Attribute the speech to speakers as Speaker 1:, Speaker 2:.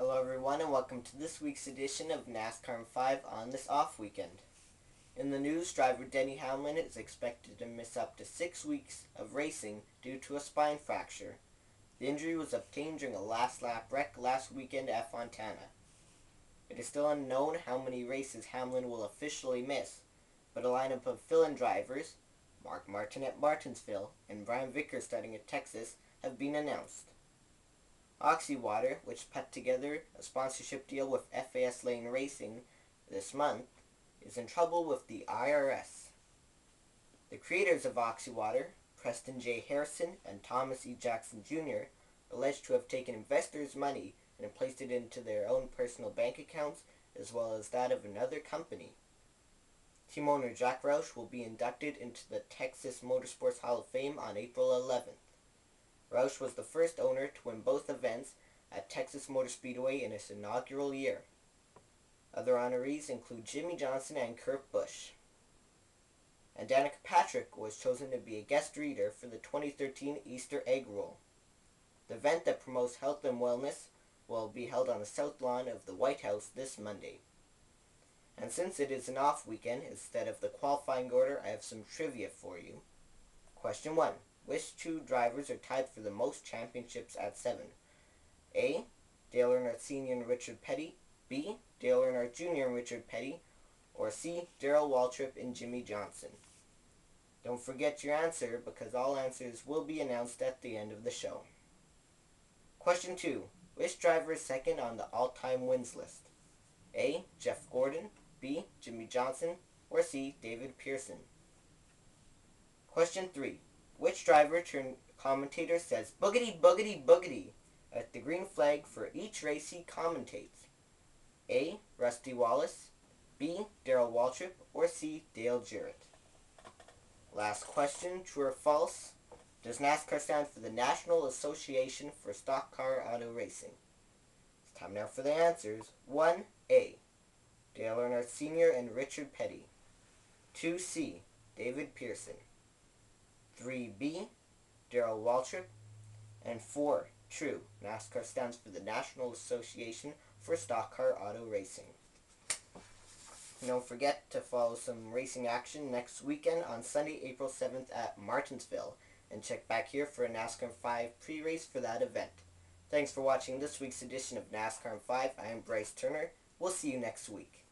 Speaker 1: Hello everyone and welcome to this week's edition of NASCAR in 5 on this off weekend. In the news, driver Denny Hamlin is expected to miss up to 6 weeks of racing due to a spine fracture. The injury was obtained during a last lap wreck last weekend at Fontana. It is still unknown how many races Hamlin will officially miss, but a lineup of fill-in drivers, Mark Martin at Martinsville and Brian Vickers starting at Texas, have been announced. Oxy Water, which put together a sponsorship deal with FAS Lane Racing this month, is in trouble with the IRS. The creators of Oxy Water, Preston J. Harrison and Thomas E. Jackson Jr., alleged to have taken investors' money and placed it into their own personal bank accounts as well as that of another company. Team owner Jack Roush will be inducted into the Texas Motorsports Hall of Fame on April 11th. Roush was the first owner to win both events at Texas Motor Speedway in its inaugural year. Other honorees include Jimmy Johnson and Kurt Busch. And Danica Patrick was chosen to be a guest reader for the 2013 Easter Egg Roll. The event that promotes health and wellness will be held on the south lawn of the White House this Monday. And since it is an off weekend, instead of the qualifying order, I have some trivia for you. Question 1. Which two drivers are tied for the most championships at 7? A. Dale Earnhardt Sr. and Richard Petty. B. Dale Earnhardt Jr. and Richard Petty. Or C. Darrell Waltrip and Jimmy Johnson. Don't forget your answer because all answers will be announced at the end of the show. Question 2. Which driver is second on the all-time wins list? A. Jeff Gordon. B. Jimmy Johnson. Or C. David Pearson. Question 3. Which driver turned commentator says boogity boogity boogity at the green flag for each race he commentates? A. Rusty Wallace. B. Darrell Waltrip. Or C. Dale Jarrett. Last question, true or false? Does NASCAR stand for the National Association for Stock Car Auto Racing? It's time now for the answers. 1A. Dale Earnhardt Sr. and Richard Petty. 2C. David Pearson. 3B. Darrell Waltrip. And 4. True. NASCAR stands for the National Association for Stock Car Auto Racing. Don't forget to follow some racing action next weekend on Sunday, April 7th at Martinsville. And check back here for a NASCAR 5 pre-race for that event. Thanks for watching this week's edition of NASCAR 5. I am Bryce Turner. We'll see you next week.